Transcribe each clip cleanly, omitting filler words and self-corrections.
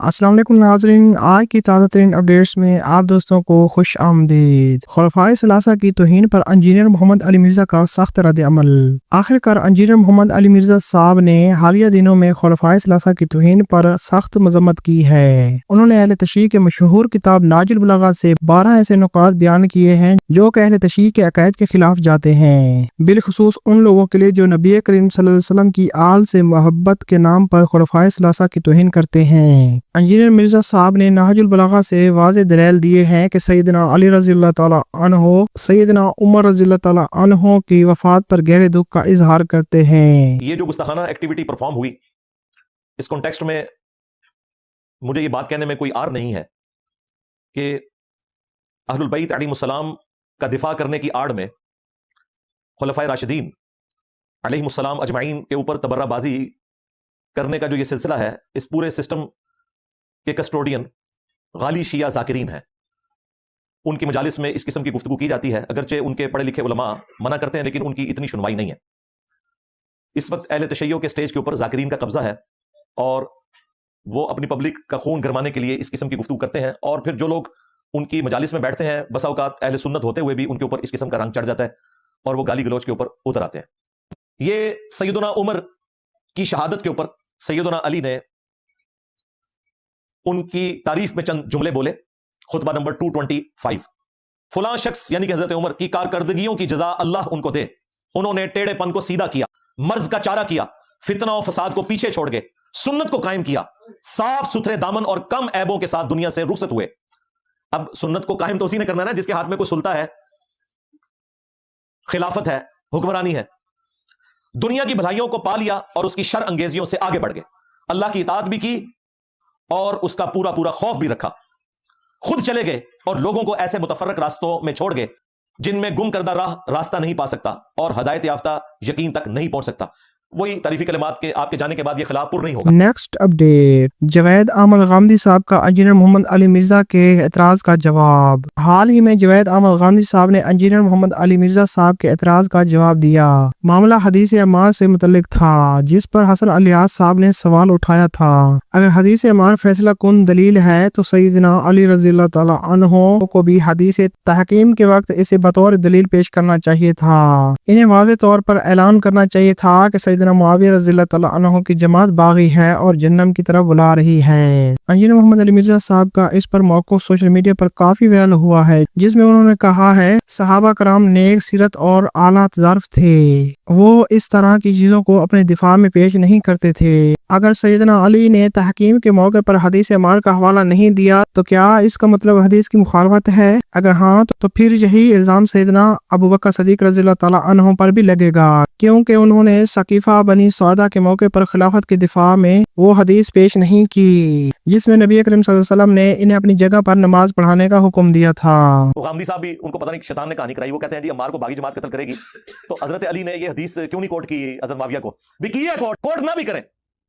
السلام علیکم ناظرین، آج کی تازہ ترین اپڈیٹس میں آپ دوستوں کو خوش آمدید۔ خلفائے ثلاثہ کی توہین پر انجینئر محمد علی مرزا کا سخت رد عمل۔ آخرکار انجینئر محمد علی مرزا صاحب نے حالیہ دنوں میں خلفائے ثلاثہ کی توہین پر سخت مذمت کی ہے۔ انہوں نے اہل تشیع کے مشہور کتاب نہج البلاغہ سے 12 ایسے نکات بیان کیے ہیں جو کہ اہل تشیع کے عقائد کے خلاف جاتے ہیں، بالخصوص ان لوگوں کے لیے جو نبی کریم صلی اللہ علیہ وسلم کی آل سے محبت کے نام پر خلفائے ثلاثہ کی توہین کرتے ہیں۔ انجینئر مرزا صاحب نے نہج البلاغہ سے واضح دلائل دیے ہیں کہ سیدنا علی رضی اللہ تعالیٰ عنہ، سیدنا عمر رضی اللہ تعالیٰ عنہ کی وفات پر گہرے دکھ کا اظہار کرتے ہیں۔ یہ جو گستاخانہ ایکٹیویٹی پرفارم ہوئی، اس کانٹیکسٹ میں مجھے یہ بات کہنے میں کوئی عار نہیں ہے کہ اہل البیت علیہم السلام کا دفاع کرنے کی آڑ میں خلفائے راشدین علیہم السلام اجمعین کے اوپر تبرہ بازی کرنے کا جو یہ سلسلہ ہے، اس پورے سسٹم کے کسٹوڈین غالی شیعہ ذاکرین ہیں۔ ان کی مجالس میں اس قسم کی گفتگو کی جاتی ہے، اگرچہ ان کے پڑھے لکھے علماء منع کرتے ہیں، لیکن ان کی اتنی سنوائی نہیں ہے۔ اس وقت اہل تشیع کے سٹیج کے اوپر ذاکرین کا قبضہ ہے اور وہ اپنی پبلک کا خون گرمانے کے لیے اس قسم کی گفتگو کرتے ہیں، اور پھر جو لوگ ان کی مجالس میں بیٹھتے ہیں بسا اوقات اہل سنت ہوتے ہوئے بھی ان کے اوپر اس قسم کا رنگ چڑھ جاتا ہے اور وہ گالی گلوچ کے اوپر اتر آتے ہیں۔ یہ سیدنا عمر کی شہادت کے اوپر سیدنا علی نے ان کی تعریف میں چند جملے بولے، خطبہ نمبر 225۔ فلاں شخص یعنی کہ حضرت عمر کی کارکردگیوں کی جزا اللہ ان کو دے، انہوں نے ٹیڑھے پن کو سیدھا کیا، مرض کا چارہ کیا، فتنہ و فساد کو پیچھے چھوڑ گئے، سنت کو قائم کیا، صاف ستھرے دامن اور کم عیبوں کے ساتھ دنیا سے رخصت ہوئے۔ اب سنت کو قائم تو اسی نے کرنا ہے نا جس کے ہاتھ میں کوئی سلطہ ہے، خلافت ہے، حکمرانی ہے۔ دنیا کی بھلائیوں کو پا لیا اور اس کی شر انگیزیوں سے آگے بڑھ گئے، اللہ کی اطاعت بھی کی اور اس کا پورا پورا خوف بھی رکھا، خود چلے گئے اور لوگوں کو ایسے متفرق راستوں میں چھوڑ گئے جن میں گم کردہ راہ راستہ نہیں پا سکتا اور ہدایت یافتہ یقین تک نہیں پہنچ سکتا۔ وہی تعریفی کلمات کے آپ کے جانے کے بعد یہ خلاف پر نہیں ہوگا۔ نیکسٹ اپڈیٹ، جوید احمد غامدی صاحب کا انجینئر محمد علی مرزا کے اعتراض کا جواب۔ حال ہی میں جوید احمد غامدی صاحب نے انجینئر محمد علی مرزا صاحب کے اعتراض کا جواب دیا۔ معاملہ حدیث عمار سے متعلق تھا جس پر حسن الیاس صاحب نے سوال اٹھایا تھا۔ اگر حدیث عمار فیصلہ کن دلیل ہے تو سیدنا علی رضی اللہ تعالیٰ عنہ کو بھی حدیث تحکیم کے وقت اسے بطور دلیل پیش کرنا چاہیے تھا۔ انہیں واضح طور پر اعلان کرنا چاہیے تھا کہ سیدنا معاویہ رضی اللہ تعالیٰ عنہ کی جماعت باغی ہے اور جہنم کی طرف بلا رہی ہے۔ انجینئر محمد علی مرزا صاحب کا اس پر موقف سوشل میڈیا پر کافی وائرل ہوا ہے، جس میں انہوں نے کہا ہے صحابہ کرام نیک سیرت اور اعلیٰ ظرف تھے، وہ اس طرح کی چیزوں کو اپنے دفاع میں پیش نہیں کرتے تھے۔ اگر سیدنا علی نے تحکیم کے موقع پر حدیث عمار کا حوالہ نہیں دیا تو کیا اس کا مطلب حدیث کی مخالفت ہے؟ اگر ہاں تو پھر یہی الزام سیدنا ابو بکر صدیق رضی اللہ تعالیٰ عنہ پر بھی لگے گا، کیونکہ انہوں نے ثقیفہ بنی سعدہ کے موقع پر خلافت کے دفاع میں وہ حدیث پیش نہیں کی جس میں نبی کریم صلی اللہ علیہ وسلم نے انہیں اپنی جگہ پر نماز پڑھانے کا حکم دیا تھا۔ غامدی صاحب بھی ان کو پتہ نہیں شیطان نے کہانی کرائی، وہ کہتے ہیں جی عمار کو باغی جماعت قتل کرے گی، تو حضرت علی نے یہ حدیث کیوں نہیں کوٹ کی؟ حضرت معاویہ کو بھی کی ہے کوٹ نہ بھی کریں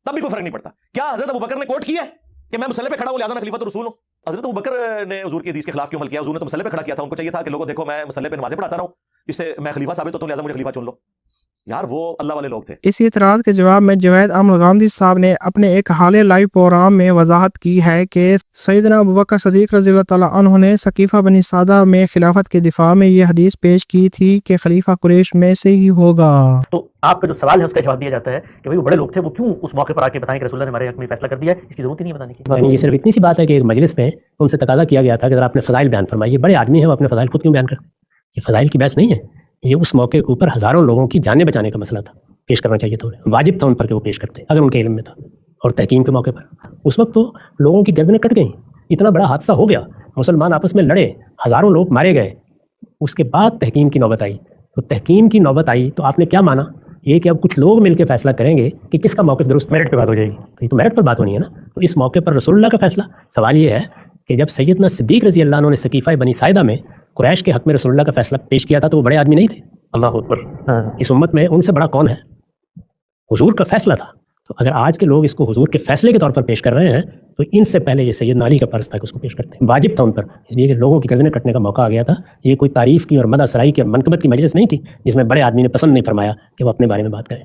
تب بھی کوئی فرق نہیں پڑتا۔ کیا حضرت ابوبکر نے کوٹ کی ہے کہ میں مسئلے پہ کھڑا ہوں لہٰذا میں خلیفۃ الرسول ہوں؟ حضرت ابوبکر نے حضور کی حدیث کے خلاف کیوں عمل کیا؟ حضور نے تو مسئلے پہ کھڑا کیا تھا، ان کو چاہیے تھا کہ لوگوں دیکھو میں مسئلے پہ نمازیں پڑھاتا رہا ہوں، اس سے میں خلیفہ ثابت ہوتا ہوں لہٰذا مجھے خلیفہ چن لو۔ یار وہ اللہ والے لوگ تھے۔ اسی اعتراض کے جواب میں جوید احمد غامدی صاحب نے اپنے ایک حالیہ لائیو پروگرام میں وضاحت کی ہے کہ سیدنا ابوبکر صدیق رضی اللہ تعالیٰ عنہ نے ثقیفہ بنی سعدہ میں خلافت کے دفاع میں یہ حدیث پیش کی تھی کہ خلیفہ قریش میں سے ہی ہوگا۔ تو آپ کا جو سوال ہے اس کا جواب دیا جاتا ہے کہ بھائی وہ بڑے لوگ تھے، وہ کیوں اس موقع پر آ کے بتائیں کہ رسول اللہ نے ہمارے حق میں فیصلہ کر دیا ہے؟ اس کی ضرورت ہی نہیں ہے بتانے کی۔ یعنی یہ صرف اتنی سی بات ہے کہ ایک مجلس میں ان سے تقاضا کیا گیا تھا کہ ذرا اپنے فضائل بیان فرمائیے، بڑے آدمی ہیں وہ اپنے فضائل خود کیوں بیان کرتے ہیں؟ یہ فضائل کی بحث نہیں ہے، یہ اس موقع کے اوپر ہزاروں لوگوں کی جانیں بچانے کا مسئلہ تھا، پیش کرنا چاہیے تھا، واجب تھا ان پر کہ وہ پیش کرتے اگر ان کے علم میں تھا۔ اور تحکیم کے موقع پر اس وقت تو لوگوں کی گردنیں کٹ گئیں، اتنا بڑا حادثہ ہو گیا، مسلمان آپس میں لڑے، ہزاروں لوگ مارے گئے، اس کے بعد تحکیم کی نوبت آئی۔ تو تحکیم کی نوبت آئی تو آپ نے کیا مانا؟ یہ کہ اب کچھ لوگ مل کے فیصلہ کریں گے کہ کس کا موقف درست، میرٹ پہ بات ہو جائے گی، تو یہ تو میرٹ پر بات ہونی ہے نا۔ تو اس موقع پر رسول اللہ کا فیصلہ، سوال یہ ہے کہ جب سیدنا صدیق رضی اللہ عنہ نے ثقیفہ بنی سعدہ میں قریش کے حق میں رسول اللہ کا فیصلہ پیش کیا تھا تو وہ بڑے آدمی نہیں تھے؟ اللہ اکبر، اس امت میں ان سے بڑا کون ہے؟ حضور کا فیصلہ تھا۔ تو اگر آج کے لوگ اس کو حضور کے فیصلے کے طور پر پیش کر رہے ہیں تو ان سے پہلے یہ سیدنا علی کا فرض تھا کہ اس کو پیش کرتے ہیں، واجب تھا ان پر، اس لیے کہ لوگوں کی گردنیں کٹنے کا موقع آ گیا تھا۔ یہ کوئی تعریف کی اور مدح سرائی کی منقبت کی مجلس نہیں تھی جس میں بڑے آدمی نے پسند نہیں فرمایا کہ وہ اپنے بارے میں بات کریں۔